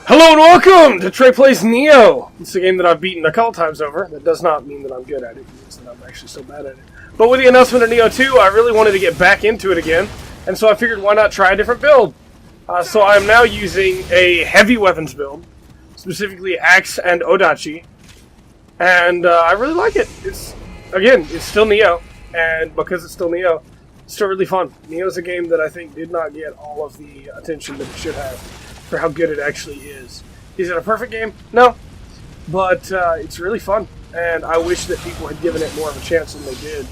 Hello and welcome to Trey Plays Nioh. It's a game that I've beaten a couple times over. That does not mean that I'm good at it. It means that I'm actually so bad at it. But with the announcement of Nioh 2, I really wanted to get back into it again. And so I figured why not try a different build. So I'm now using a heavy weapons build. Specifically Axe and Odachi. And I really like it. It's still Nioh. And because it's still Nioh, it's still really fun. Nioh's a game that I think did not get all of the attention that it should have for how good it actually is. Is it a perfect game? No. But it's really fun. And I wish that people had given it more of a chance than they did.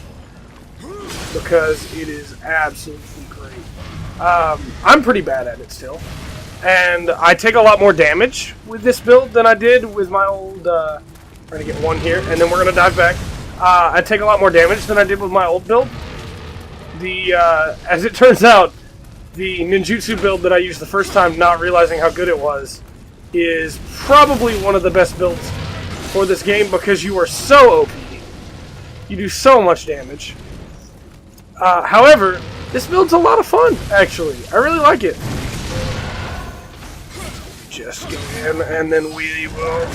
Because it is absolutely great. I'm pretty bad at it still. And I take a lot more damage with this build than I did with my old... trying to get one here, and then we're going to dive back. I take a lot more damage than I did with my old build. As it turns out, the ninjutsu build that I used the first time, not realizing how good it was, is probably one of the best builds for this game because you are so OP. You do so much damage. However, this build's a lot of fun, actually. I really like it. Just go in, and then we will...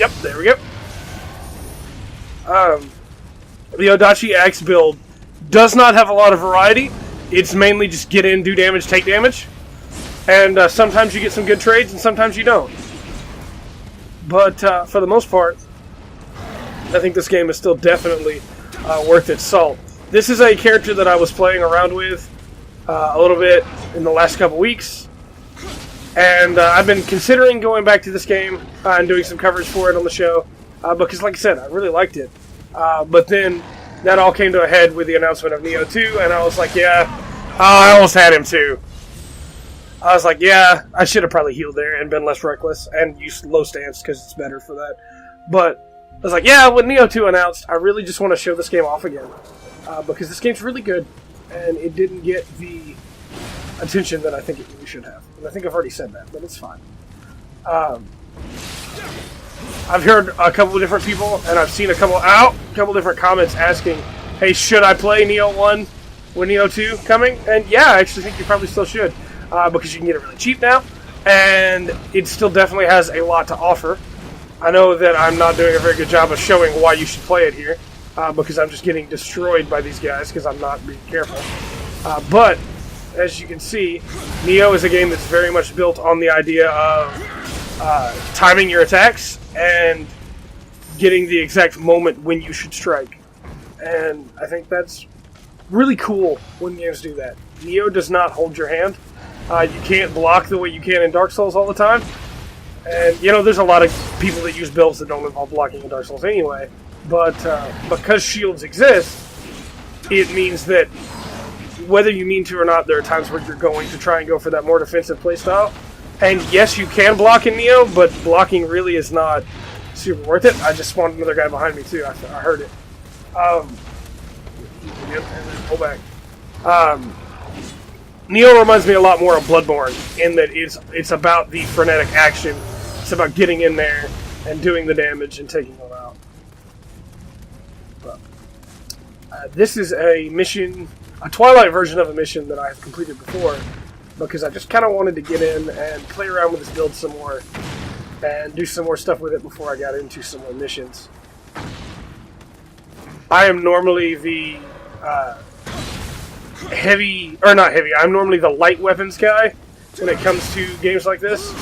Yep, there we go. The Odachi Axe build does not have a lot of variety. It's mainly just get in, do damage, take damage. And sometimes you get some good trades, and sometimes you don't. But for the most part, I think this game is still definitely worth its salt. This is a character that I was playing around with a little bit in the last couple weeks. And I've been considering going back to this game and doing some coverage for it on the show. Because, like I said, I really liked it. But then that all came to a head with the announcement of Nioh 2, and I was like, yeah, I almost had him too. I was like, yeah, I should have probably healed there and been less reckless and used low stance because it's better for that. But I was like, yeah, when Nioh 2 announced, I really just want to show this game off again. Because this game's really good, and it didn't get the attention that I think it really should have. And I think I've already said that, but it's fine. I've heard a couple of different people, and I've seen a couple different comments asking, hey, should I play Nioh 1 with Nioh 2 coming? And yeah, I actually think you probably still should, because you can get it really cheap now, and it still definitely has a lot to offer. I know that I'm not doing a very good job of showing why you should play it here, because I'm just getting destroyed by these guys, because I'm not being careful. But, as you can see, Nioh is a game that's very much built on the idea of timing your attacks and getting the exact moment when you should strike. And I think that's really cool when games do that. Nioh does not hold your hand. You can't block the way you can in Dark Souls all the time. And, you know, there's a lot of people that use builds that don't involve blocking in Dark Souls anyway. But because shields exist, it means that whether you mean to or not, there are times where you're going to try and go for that more defensive playstyle. And yes, you can block in Nioh, but blocking really is not super worth it. I just spawned another guy behind me too. I heard it. And then pull back. Nioh reminds me a lot more of Bloodborne in that it's about the frenetic action. It's about getting in there and doing the damage and taking them out. But, this is a mission, a Twilight version of a mission that I have completed before. Because I just kind of wanted to get in and play around with this build some more and do some more stuff with it before I got into some more missions. I am normally the I'm normally the light weapons guy when it comes to games like this.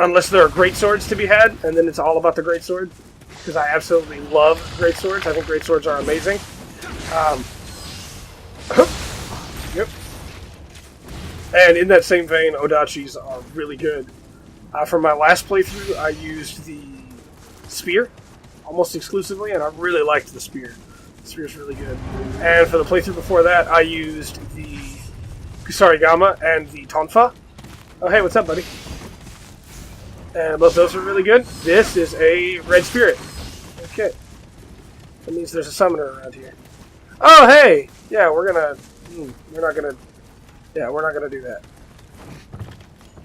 Unless there are great swords to be had, and then it's all about the great sword. Because I absolutely love great swords. I think great swords are amazing. Yep. And in that same vein, Odachis are really good. For my last playthrough, I used the spear almost exclusively, and I really liked the spear. The spear's really good. And for the playthrough before that, I used the Kusarigama and the Tonfa. Oh, hey, what's up, buddy? And both those are really good. This is a red spirit. Okay. That means there's a summoner around here. Oh, hey! Yeah, we're not gonna do that.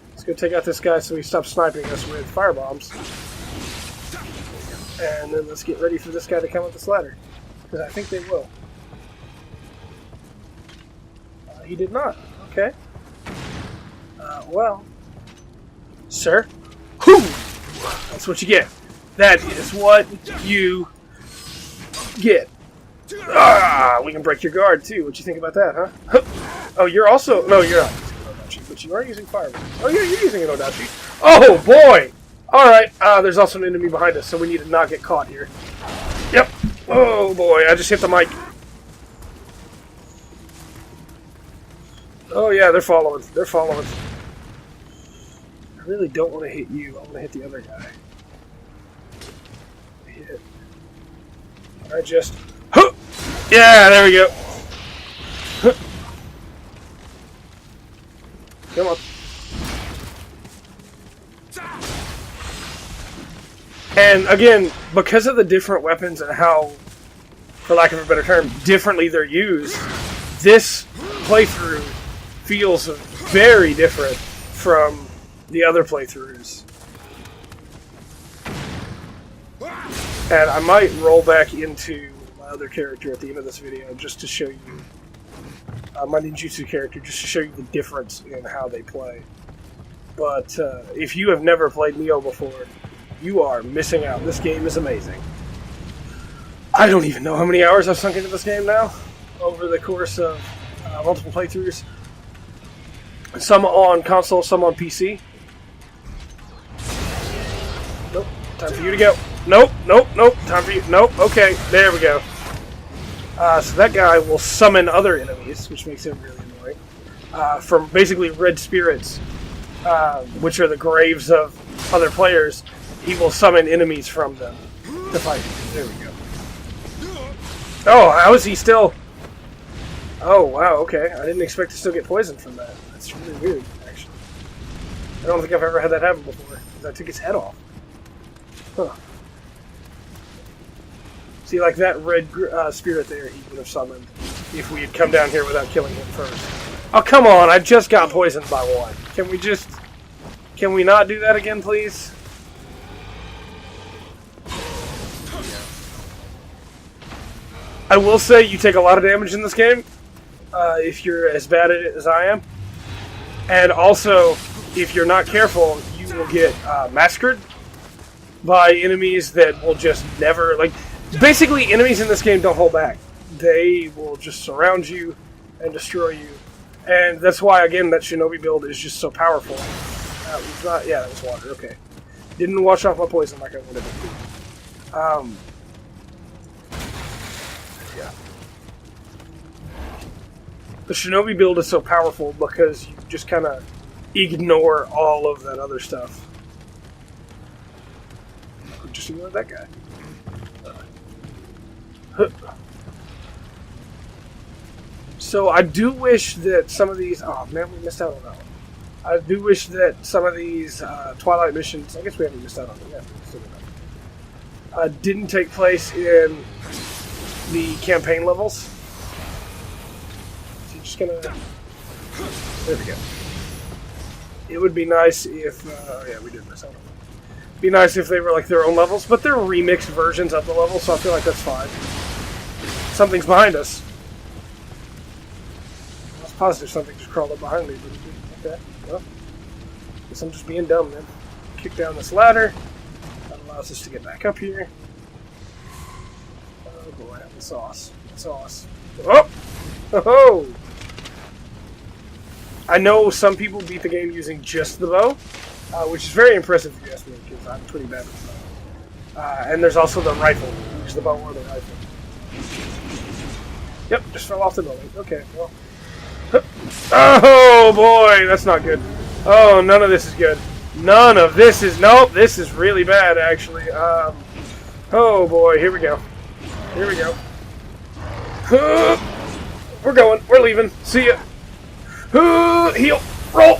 Let's go take out this guy so he stops sniping us with firebombs. And then let's get ready for this guy to come up this ladder. Because I think they will. He did not. Okay. Well, sir. Whew! That's what you get. That is what you get. Ah, we can break your guard too. What you think about that, huh? Oh, you're also... No, you're not using an Odachi, but you are using fireworks. Oh, yeah, you're using an Odachi. Oh, boy! Alright, there's also an enemy behind us, so we need to not get caught here. Yep. Oh, boy, I just hit the mic. Oh, yeah, they're following. They're following. I really don't want to hit you. I want to hit the other guy. Hit. I just... Huh! Yeah, there we go. Huh. Come on. And again, because of the different weapons and how, for lack of a better term, differently they're used, this playthrough feels very different from the other playthroughs. And I might roll back into my other character at the end of this video just to show you, my ninjutsu character, just to show you the difference in how they play. But if you have never played Nioh before, you are missing out. This game is amazing. I don't even know how many hours I've sunk into this game now, over the course of multiple playthroughs. Some on console, some on PC. Nope, time for you to go. Nope, nope, nope, time for you. Nope, okay, there we go. So that guy will summon other enemies, which makes him really annoying. From basically red spirits, which are the graves of other players. He will summon enemies from them to fight. There we go. Oh, how is he still... Oh, wow, okay. I didn't expect to still get poisoned from that. That's really weird, actually. I don't think I've ever had that happen before, because I took his head off. Huh. See, like that red spirit there, he would have summoned if we had come down here without killing him first. Oh, come on, I just got poisoned by one. Can we just... Can we not do that again, please? I will say you take a lot of damage in this game if you're as bad at it as I am. And also, if you're not careful, you will get massacred by enemies that will just never... like. Basically, enemies in this game don't hold back. They will just surround you and destroy you. And that's why, again, that Shinobi build is just so powerful. Yeah, that was water, okay. Didn't wash off my poison like I wanted it to. Yeah. The Shinobi build is so powerful because you just kind of ignore all of that other stuff. Just ignore that guy. So I do wish that some of these... Oh man, we missed out on that one. I do wish that some of these Twilight missions... I guess we haven't missed out on them yet. Didn't take place in the campaign levels. So you're just gonna... There we go. It would be nice if... yeah, we did miss out on them. It'd be nice if they were like their own levels, but they're remixed versions of the levels, so I feel like that's fine. Something's behind us. I was positive something just crawled up behind me, but okay, well, guess I'm just being dumb then. Kick down this ladder. That allows us to get back up here. Oh boy, the sauce. The sauce. Oh! Oh! I know some people beat the game using just the bow, which is very impressive if you ask me, because I'm pretty bad with the bow. And there's also the rifle. Use the bow or the rifle. Yep, just fell off the building. Okay, well. Oh boy, that's not good. Oh, none of this is good. None of this is... Nope, this is really bad, actually. Oh boy, here we go. Here we go. We're going. We're leaving. See ya. Heal. Roll.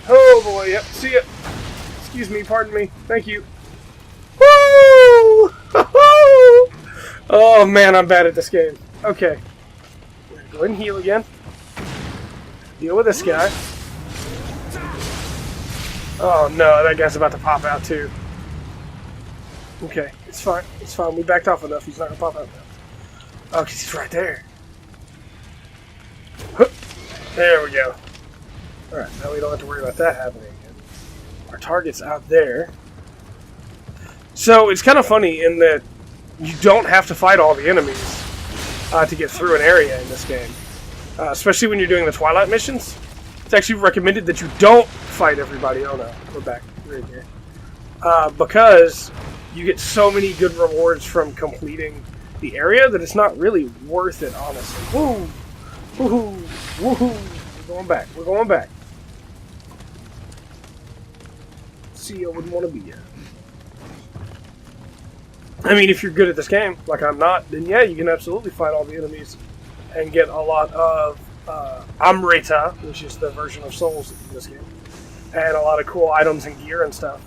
Oh boy, yep. See ya. Excuse me, pardon me. Thank you. Woo! Oh man, I'm bad at this game. Okay. Go ahead and heal again. Deal with this guy. Oh no, that guy's about to pop out too. Okay, it's fine. It's fine. We backed off enough. He's not gonna pop out now. Oh, because he's right there. There we go. Alright, now we don't have to worry about that happening again. Our target's out there. So, it's kind of funny in that you don't have to fight all the enemies to get through an area in this game. Especially when you're doing the Twilight missions. It's actually recommended that you don't fight everybody. Oh no, we're back. We're in here. Because you get so many good rewards from completing the area that it's not really worth it, honestly. Woo! Woohoo! Woohoo! We're going back. We're going back. See, I wouldn't want to be here. I mean, if you're good at this game, like I'm not, then yeah, you can absolutely fight all the enemies and get a lot of Amrita, which is the version of souls in this game, and a lot of cool items and gear and stuff.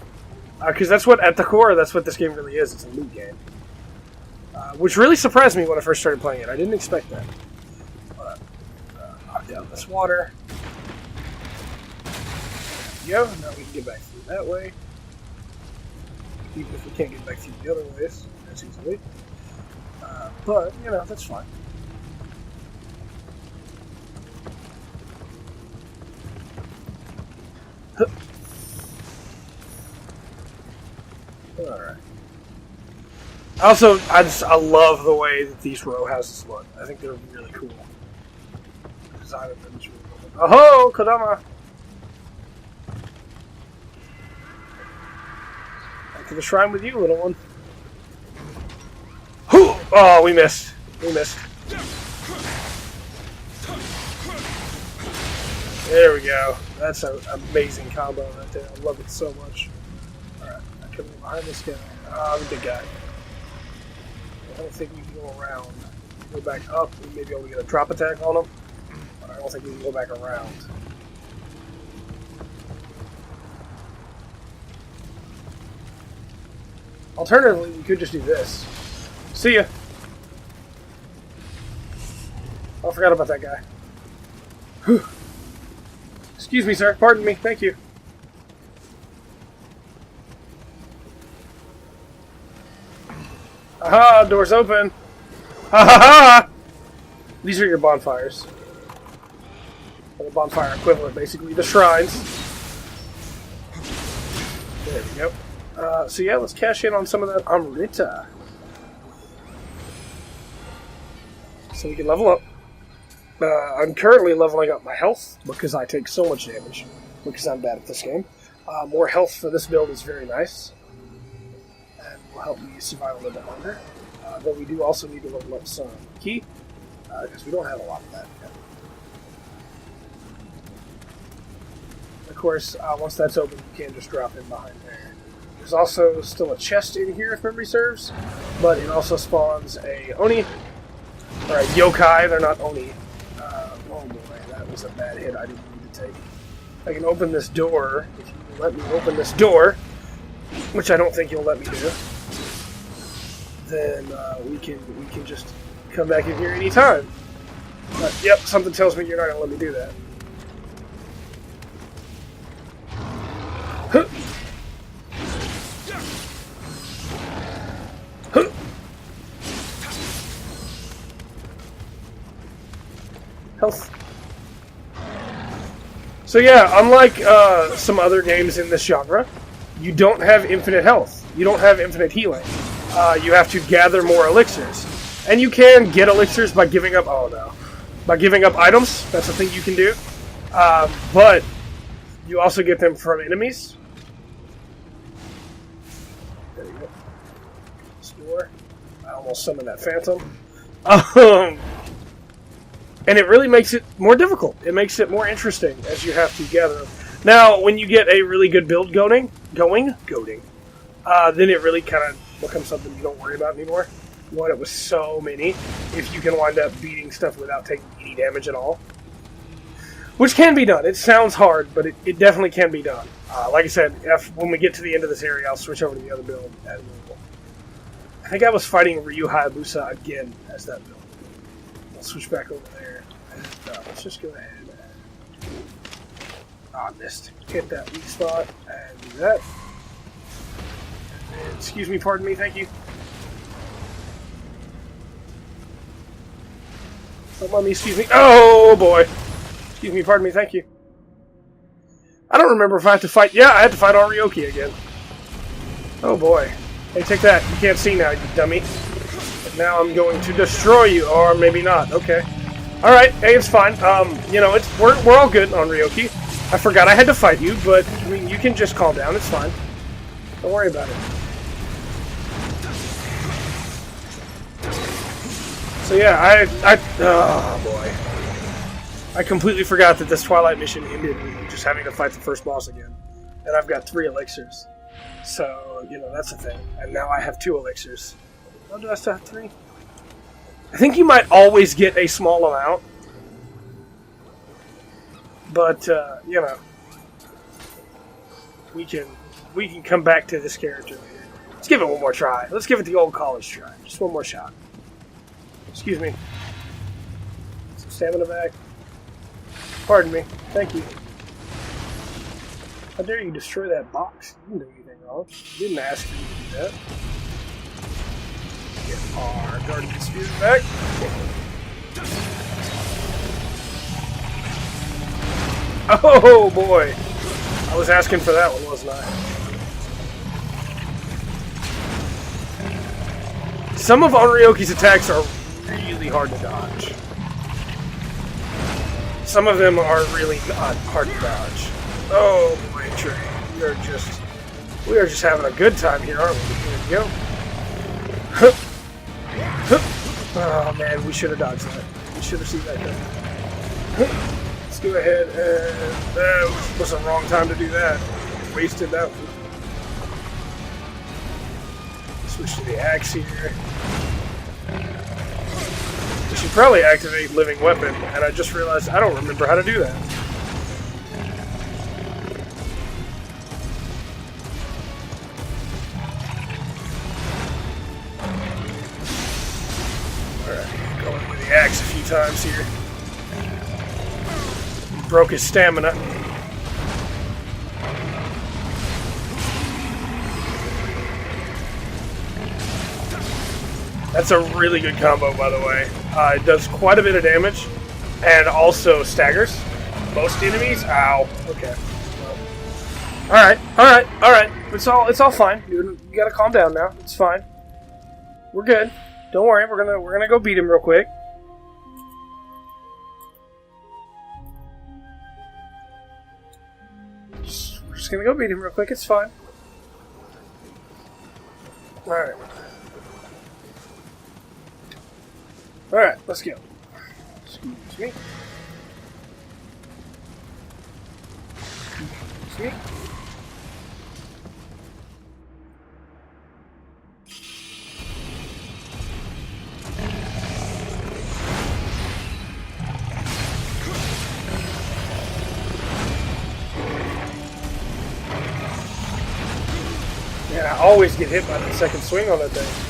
Because that's what, at the core, that's what this game really is. It's a loot game. Which really surprised me when I first started playing it. I didn't expect that. But, knock down this water. There we go. Now we can get back through that way. Even if we can't get back through the other ways as easily. But, you know, that's fine. Alright. Also, I love the way that these row houses look. I think they're really cool. The design of them is really cool. Oh, Kodama! Back to the shrine with you, little one. Oh, we missed. We missed. There we go. That's an amazing combo right there. I love it so much. Alright, I come in behind this guy. The big guy. I don't think we can go around. Go back up, we may be able to get a drop attack on him. But I don't think we can go back around. Alternatively, we could just do this. See ya! Oh, I forgot about that guy. Whew. Excuse me, sir. Pardon me. Thank you. Aha! Door's open! Ha ha ha! These are your bonfires. Or the bonfire equivalent, basically. The shrines. There we go. So yeah, let's cash in on some of that Amrita. So we can level up. I'm currently leveling up my health because I take so much damage because I'm bad at this game. More health for this build is very nice and will help me survive a little bit longer. Though we do also need to level up some key because we don't have a lot of that yet. Of course, once that's open, you can just drop in behind there. There's also still a chest in here if memory serves, but it also spawns a Oni, or a Yokai. They're not Oni. Oh boy, that was a bad hit I didn't need to take. I can open this door, if you let me open this door, which I don't think you'll let me do, then we can just come back in here anytime. But yep, something tells me you're not going to let me do that. Huh. Huh. Health. So yeah, unlike some other games in this genre, you don't have infinite health. You don't have infinite healing. You have to gather more elixirs. And you can get elixirs by giving up... Oh no. By giving up items. That's a thing you can do. But you also get them from enemies. There you go. Store. I almost summoned that phantom. And it really makes it more difficult. It makes it more interesting as you have to gather them. Now, when you get a really good build going, then it really kind of becomes something you don't worry about anymore. You wind up with so many, if you can wind up beating stuff without taking any damage at all. Which can be done. It sounds hard, but it definitely can be done. Like I said, when we get to the end of this area, I'll switch over to the other build. I think I was fighting Ryu Hayabusa again as that build. I'll switch back over there. And, let's just go ahead and... I missed. Hit that weak spot and do that. And, excuse me, pardon me, thank you. Don't mind me, excuse me. Oh boy! Excuse me, pardon me, thank you. I don't remember if I had to fight. Yeah, I had to fight Arioki again. Oh boy. Hey, take that. You can't see now, you dummy. But now I'm going to destroy you, or maybe not. Okay. Alright, hey, it's fine. You know, we're all good on Ryoki. I forgot I had to fight you, but I mean, you can just calm down. It's fine. Don't worry about it. So yeah, oh boy. I completely forgot that this Twilight mission ended with just having to fight the first boss again. And I've got 3 elixirs. So, you know, that's a thing. And now I have 2 elixirs. Oh, do I still have 3? I think you might always get a small amount. But, you know. We can come back to this character later. Let's give it one more try. Let's give it the old college try. Just one more shot. Excuse me. Some stamina back. Pardon me. Thank you. How dare you destroy that box? You didn't do anything wrong. I didn't ask you to do that. Get our Guardian Spear back. Oh boy! I was asking for that one, wasn't I? Some of Onryoki's attacks are really hard to dodge. Some of them are really not hard to dodge. Oh boy, Trey, we are just having a good time here, aren't we? Here we go. Oh man, we should have dodged that. We should have seen that coming. Let's go ahead and that was the wrong time to do that. Wasted that one. Switch to the axe here. We should probably activate Living Weapon, and I just realized I don't remember how to do that. Alright, going with the axe a few times here. Broke his stamina. That's a really good combo, by the way. It does quite a bit of damage, and also staggers most enemies. Ow. Okay. Well. All right. It's all fine. You gotta calm down now. It's fine. We're good. Don't worry. We're gonna go beat him real quick. We're just gonna go beat him real quick. It's fine. All right. Alright, let's go. Excuse me. Excuse me. Man, I always get hit by the second swing on that thing.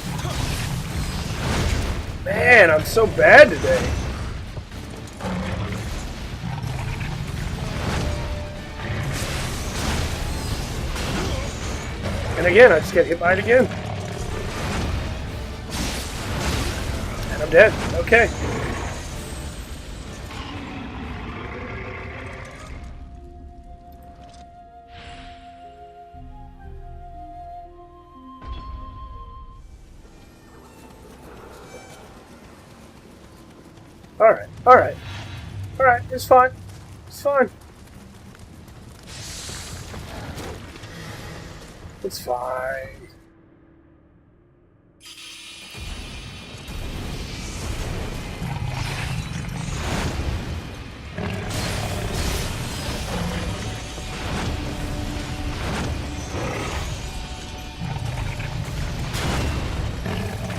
Man, I'm so bad today. And again, I just get hit by it again. And I'm dead. Okay. Alright, it's fine. It's fine. It's fine.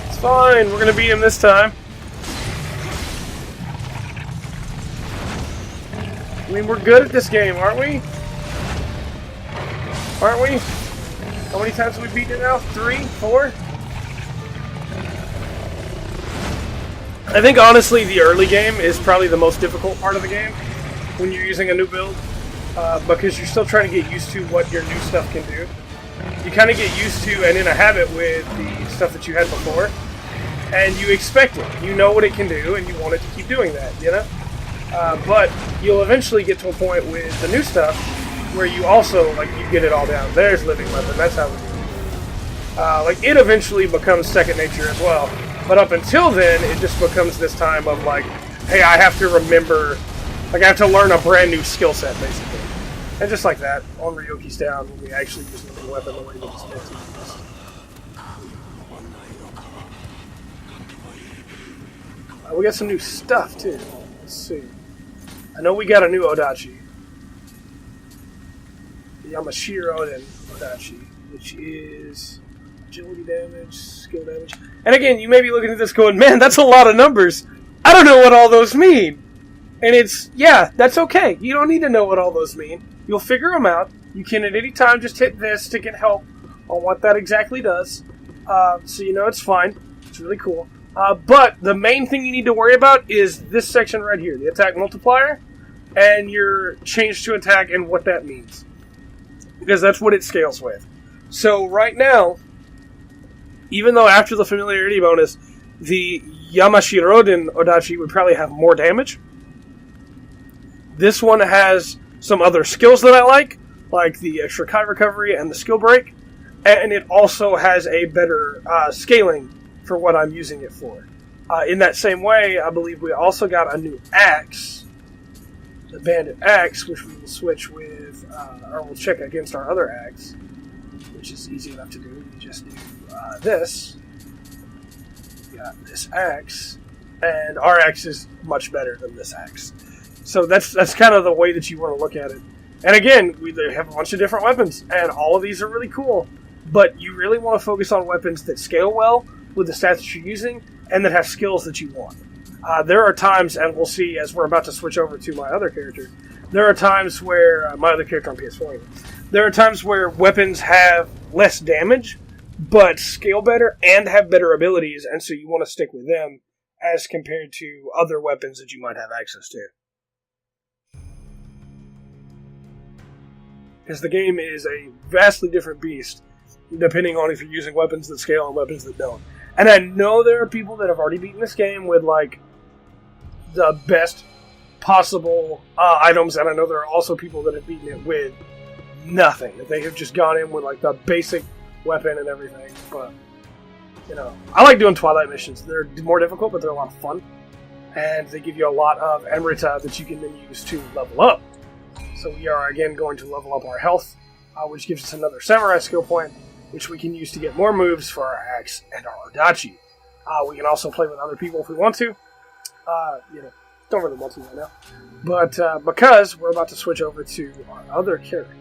It's fine, we're gonna beat him this time. I mean, we're good at this game, aren't we? Aren't we? How many times have we beaten it now? 3? 4? I think, honestly, the early game is probably the most difficult part of the game when you're using a new build, because you're still trying to get used to what your new stuff can do. You kind of get used to and in a habit with the stuff that you had before, and you expect it. You know what it can do, and you want it to keep doing that, you know? But you'll eventually get to a point with the new stuff where you also, like, you get it all down. There's living weapon. That's how we do it. Like, it eventually becomes second nature as well. But up until then, it just becomes this time of, like, hey, I have to remember, like, I have to learn a brand new skill set, basically. And just like that, on Ryoki's down, when we actually use living weapon the way we expect to use. We got some new stuff, too. Let's see. I know we got a new Odachi. The Yamashiro and Odachi, which is agility damage, skill damage. And again, you may be looking at this going, man, that's a lot of numbers. I don't know what all those mean. And it's, yeah, that's okay. You don't need to know what all those mean. You'll figure them out. You can at any time just hit this to get help on what that exactly does. So you know it's fine. It's really cool. But the main thing you need to worry about is this section right here, the attack multiplier, and your change to attack and what that means. Because that's what it scales with. So right now, even though after the familiarity bonus, the Yamashiroden Odachi would probably have more damage, this one has some other skills that I like the extra Kai recovery and the skill break, and it also has a better scaling for what I'm using it for. In that same way, I believe we also got a new axe, the Bandit Axe, which we will switch with, or we'll check against our other axe, which is easy enough to do. We just do this. We got this axe, and our axe is much better than this axe. So that's kind of the way that you want to look at it. And again, they have a bunch of different weapons, and all of these are really cool. But you really want to focus on weapons that scale well with the stats that you're using, and that have skills that you want. There are times, and we'll see as we're about to switch over to my other character, there are times where, my other character on PS4, there are times where weapons have less damage, but scale better and have better abilities, and so you want to stick with them as compared to other weapons that you might have access to. Because the game is a vastly different beast, depending on if you're using weapons that scale and weapons that don't. And I know there are people that have already beaten this game with, like, the best possible items, and I know there are also people that have beaten it with nothing. That they have just gone in with, like, the basic weapon and everything. But, you know, I like doing Twilight missions. They're more difficult, but they're a lot of fun. And they give you a lot of Emerita that you can then use to level up. So we are, again, going to level up our health, which gives us another Samurai skill point, which we can use to get more moves for our axe and our Odachi. We can also play with other people if we want to. Don't really want to right now. But because we're about to switch over to our other character.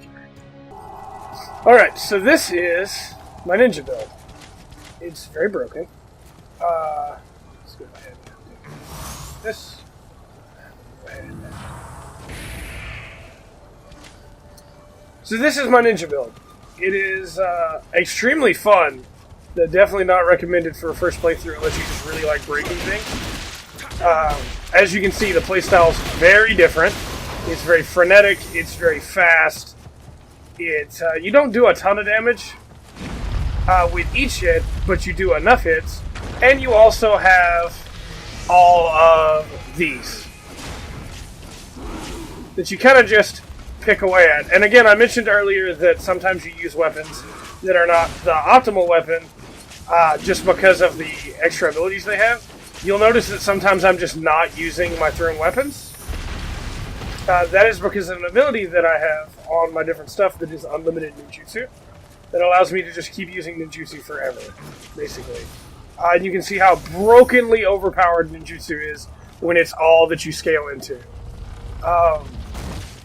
Alright, so this is my ninja build. It's very broken. Let's go ahead and do this. Go ahead and so this is my ninja build. It is extremely fun. Definitely not recommended for a first playthrough unless you just really like breaking things. As you can see, the playstyle is very different. It's very frenetic. It's very fast. You don't do a ton of damage with each hit, but you do enough hits. And you also have all of these that you kind of just pick away at. And again, I mentioned earlier that sometimes you use weapons that are not the optimal weapon just because of the extra abilities they have. You'll notice that sometimes I'm just not using my thrown weapons. That is because of an ability that I have on my different stuff that is unlimited ninjutsu that allows me to just keep using ninjutsu forever, basically. And you can see how brokenly overpowered ninjutsu is when it's all that you scale into.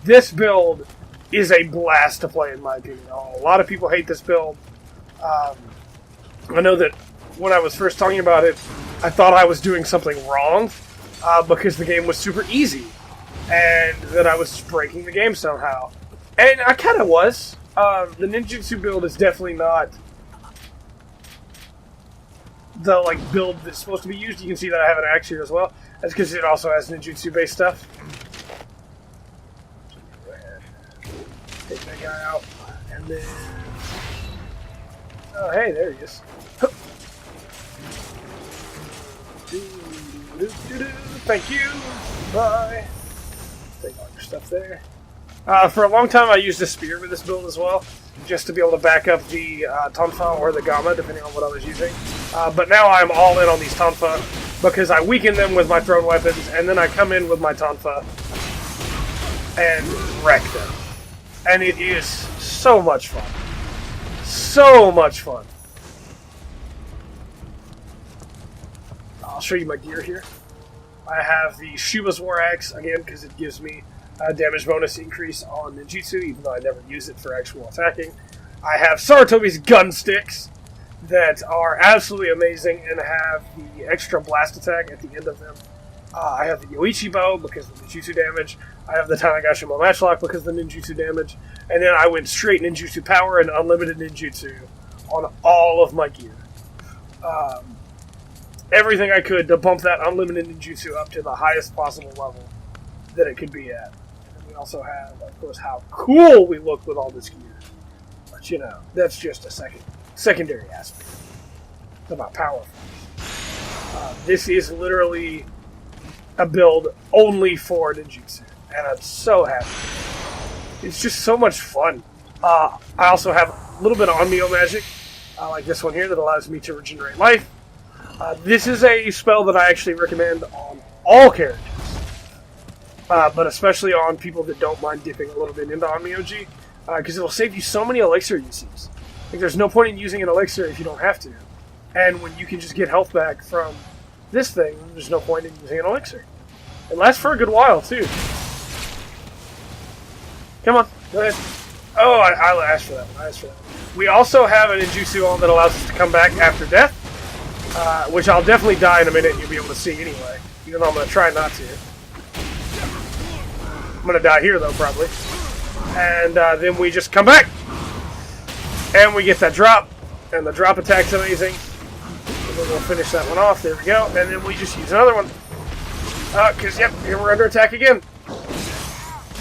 This build is a blast to play, in my opinion. A lot of people hate this build. I know that when I was first talking about it, I thought I was doing something wrong because the game was super easy and that I was just breaking the game somehow. And I kind of was. The ninjutsu build is definitely not the build that's supposed to be used. You can see that I have an axe here as well. That's because it also has ninjutsu-based stuff. Take that guy out, and then... Oh, hey, there he is. Thank you. Bye. Take all your stuff there. For a long time, I used a spear with this build as well, just to be able to back up the Tonfa or the Gamma, depending on what I was using. But now I'm all in on these Tonfa, because I weaken them with my thrown weapons, and then I come in with my Tonfa and wreck them. And it is so much fun. So much fun. I'll show you my gear here. I have the Shuba's War Axe, again, because it gives me a damage bonus increase on ninjutsu, even though I never use it for actual attacking. I have Sarutobi's gun sticks that are absolutely amazing and have the extra blast attack at the end of them. I have the Yoichi bow because of the ninjutsu damage. I have the Tanagashima matchlock because of the ninjutsu damage. And then I went straight ninjutsu power and unlimited ninjutsu on all of my gear. Everything I could to bump that unlimited ninjutsu up to the highest possible level that it could be at. And we also have, of course, how cool we look with all this gear. But, you know, that's just a secondary aspect. It's about power. This is literally a build only for ninjutsu, and I'm so happy. It's just so much fun. I also have a little bit of Nioh magic, like this one here, that allows me to regenerate life. This is a spell that I actually recommend on all characters, but especially on people that don't mind dipping a little bit into Onmyoji, because it'll save you so many elixir uses. Like, there's no point in using an elixir if you don't have to, and when you can just get health back from this thing, there's no point in using an elixir. It lasts for a good while, too. Come on, go ahead. Oh, I asked for that one. We also have an ninjutsu on that allows us to come back after death, which I'll definitely die in a minute and you'll be able to see anyway, even though I'm going to try not to. I'm going to die here, though, probably. And then we just come back, and we get that drop, and the drop attack's amazing. We'll finish that one off. There we go. And then we just use another one. Because, yep, here we're under attack again.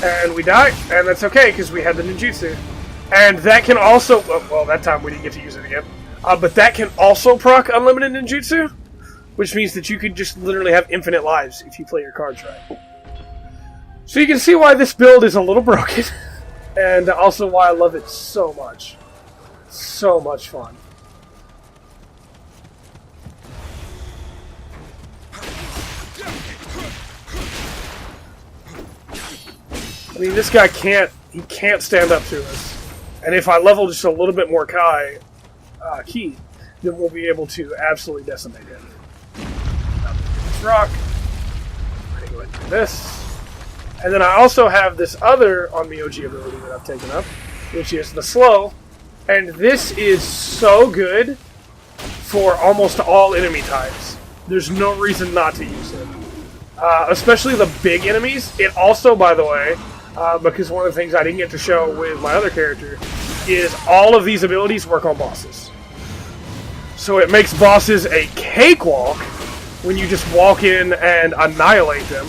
And we die. And that's okay, because we had the ninjutsu. And that can also... well, that time we didn't get to use it again. But that can also proc unlimited ninjutsu. Which means that you could just literally have infinite lives if you play your cards right. So you can see why this build is a little broken. And also why I love it so much. So much fun. I mean, this guy can't stand up to us. And if I level just a little bit more Ki, then we'll be able to absolutely decimate him. This rock. I'm going to go ahead and do this. And then I also have this other Onmyoji ability that I've taken up, which is the slow. And this is so good for almost all enemy types. There's no reason not to use it. Especially the big enemies. It also, by the way, because one of the things I didn't get to show with my other character is all of these abilities work on bosses. So it makes bosses a cakewalk when you just walk in and annihilate them.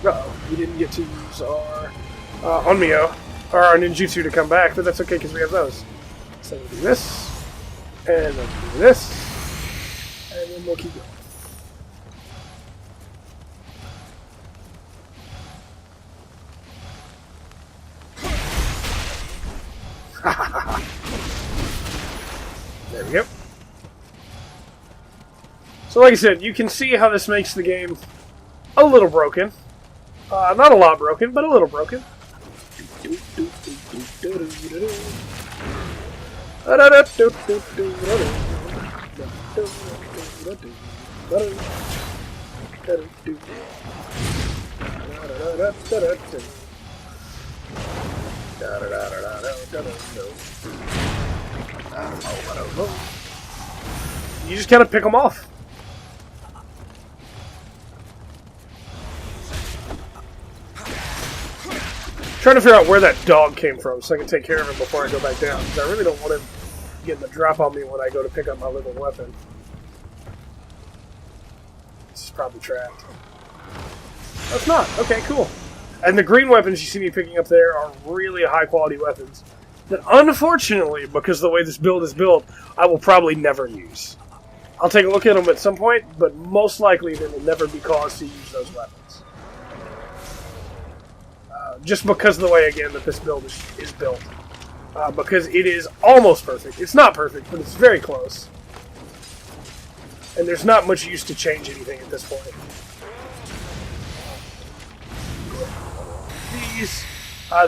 Uh-oh, we didn't get to use our Onmyo, or our ninjutsu to come back, but that's okay because we have those. So we'll do this, and then we'll do this, and then we'll keep going. There we go. So like I said, you can see how this makes the game a little broken. Not a lot broken, but a little broken. You just kind of pick them off. Trying to figure out where that dog came from so I can take care of him before I go back down, because I really don't want him getting the drop on me when I go to pick up my living weapon. This is probably trapped. Oh, it's not. Okay, cool. And the green weapons you see me picking up there are really high quality weapons that, unfortunately, because of the way this build is built, I will probably never use. I'll take a look at them at some point, but most likely they will never be caused to use those weapons. just because of the way, again, that this build is built. Because it is almost perfect. It's not perfect, but it's very close. And there's not much use to change anything at this point.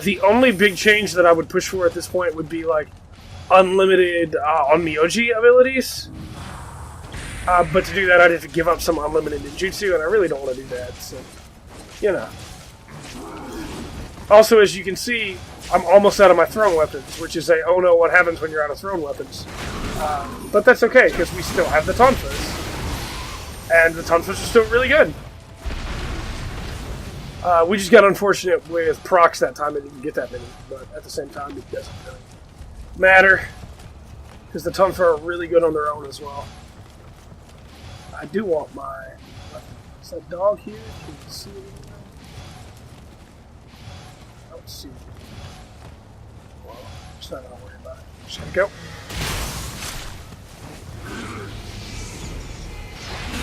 The only big change that I would push for at this point would be like unlimited on Nioh abilities. But to do that, I'd have to give up some unlimited ninjutsu, and I really don't want to do that. So, you know. Also, as you can see, I'm almost out of my thrown weapons, which is a oh no, what happens when you're out of thrown weapons. But that's okay, because we still have the tonfas. And the tonfas are still really good. We just got unfortunate with procs that time and didn't get that many, but at the same time, it doesn't really matter, because the tonfa are really good on their own as well. I do want my... Is that dog here? Can you see it? I don't see it. Well, I'm just not going to worry about it. Just going to go.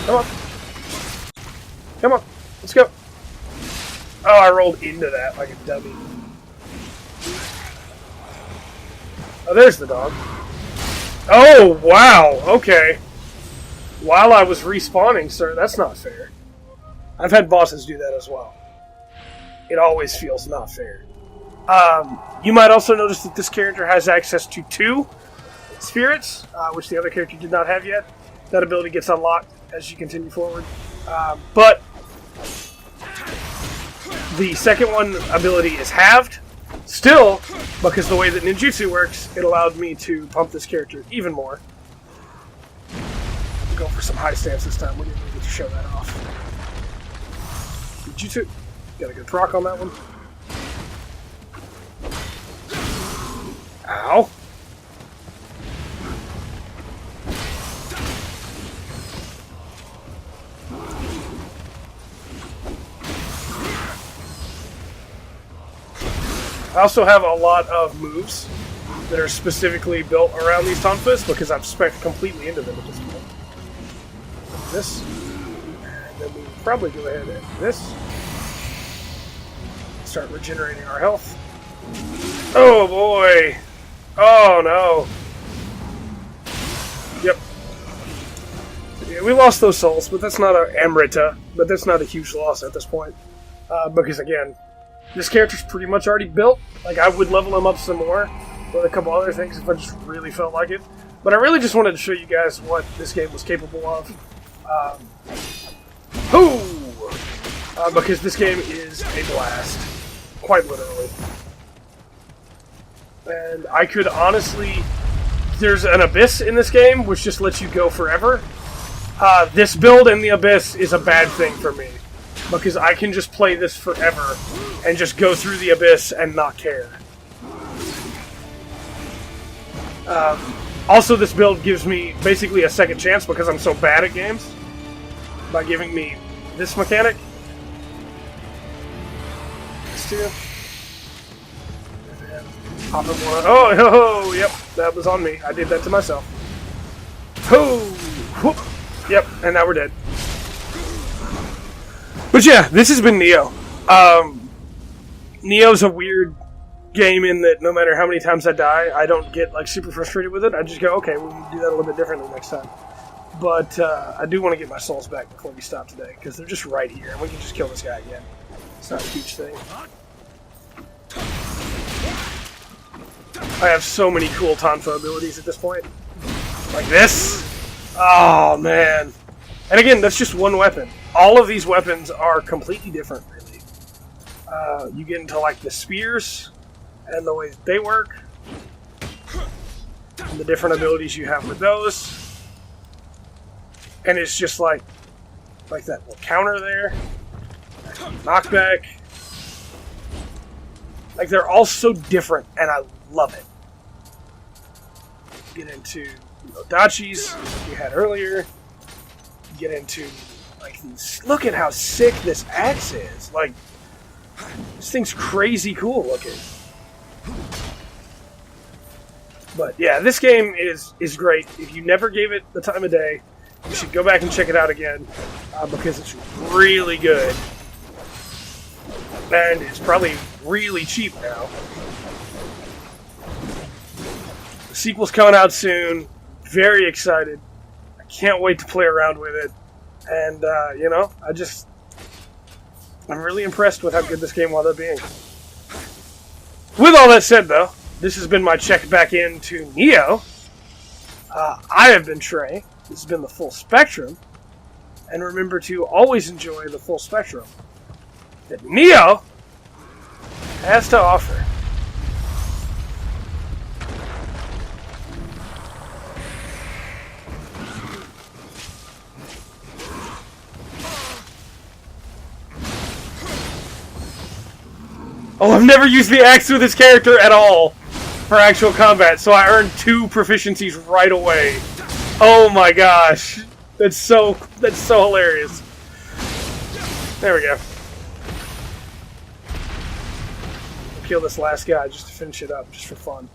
Come on. Come on. Let's go. Oh, I rolled into that like a dummy. Oh, there's the dog. Oh, wow. Okay. While I was respawning, sir, that's not fair. I've had bosses do that as well. It always feels not fair. You might also notice that this character has access to 2 spirits, which the other character did not have yet. That ability gets unlocked as you continue forward. But the second one ability is halved. Still, because the way that ninjutsu works, it allowed me to pump this character even more. Go for some high stance this time. We didn't really get to show that off. Ninjutsu. Got a good proc on that one. Ow. I also have a lot of moves that are specifically built around these tonfas because I've spec'd completely into them at this point. This, and then we probably go ahead and do this. Start regenerating our health. Oh boy! Oh no! Yep. Yeah, we lost those souls, but that's not a Amrita. But that's not a huge loss at this point, because again, this character's pretty much already built. Like, I would level him up some more with a couple other things if I just really felt like it. But I really just wanted to show you guys what this game was capable of. Because this game is a blast. Quite literally. And I could honestly... There's an Abyss in this game, which just lets you go forever. This build in the Abyss is a bad thing for me. Because I can just play this forever and just go through the Abyss and not care. Also, this build gives me basically a second chance because I'm so bad at games. By giving me this mechanic. This too. Hop in one. Oh, yep, that was on me. I did that to myself. Oh, whoop. Yep, and now we're dead. But yeah, this has been Nioh. Nioh's a weird game in that no matter how many times I die, I don't get like super frustrated with it. I just go, okay, we'll do that a little bit differently next time. But I do want to get my souls back before we stop today, because they're just right here, and we can just kill this guy again. It's not a huge thing. I have so many cool Tonfa abilities at this point. Like this. Oh, man. And again, that's just one weapon. All of these weapons are completely different, really. You get into, like, the spears, and the way that they work, and the different abilities you have with those. And it's just like that little counter there, knockback. Like, they're all so different, and I love it. Get into dachis, like we had earlier. Get into, like, these... Look at how sick this axe is. Like, this thing's crazy cool looking. But, yeah, this game is great. If you never gave it the time of day, you should go back and check it out again, because it's really good. And it's probably really cheap now. The sequel's coming out soon. Very excited. I can't wait to play around with it. And, you know, I'm really impressed with how good this game wound up being. With all that said, though, this has been my check back into Nioh. I have been Trey. This has been the Full Spectrum. And remember to always enjoy the full spectrum that Nioh has to offer. Oh, I've never used the axe with this character at all for actual combat, so I earned 2 proficiencies right away. Oh my gosh. That's so hilarious. There we go. I'll kill this last guy just to finish it up, just for fun.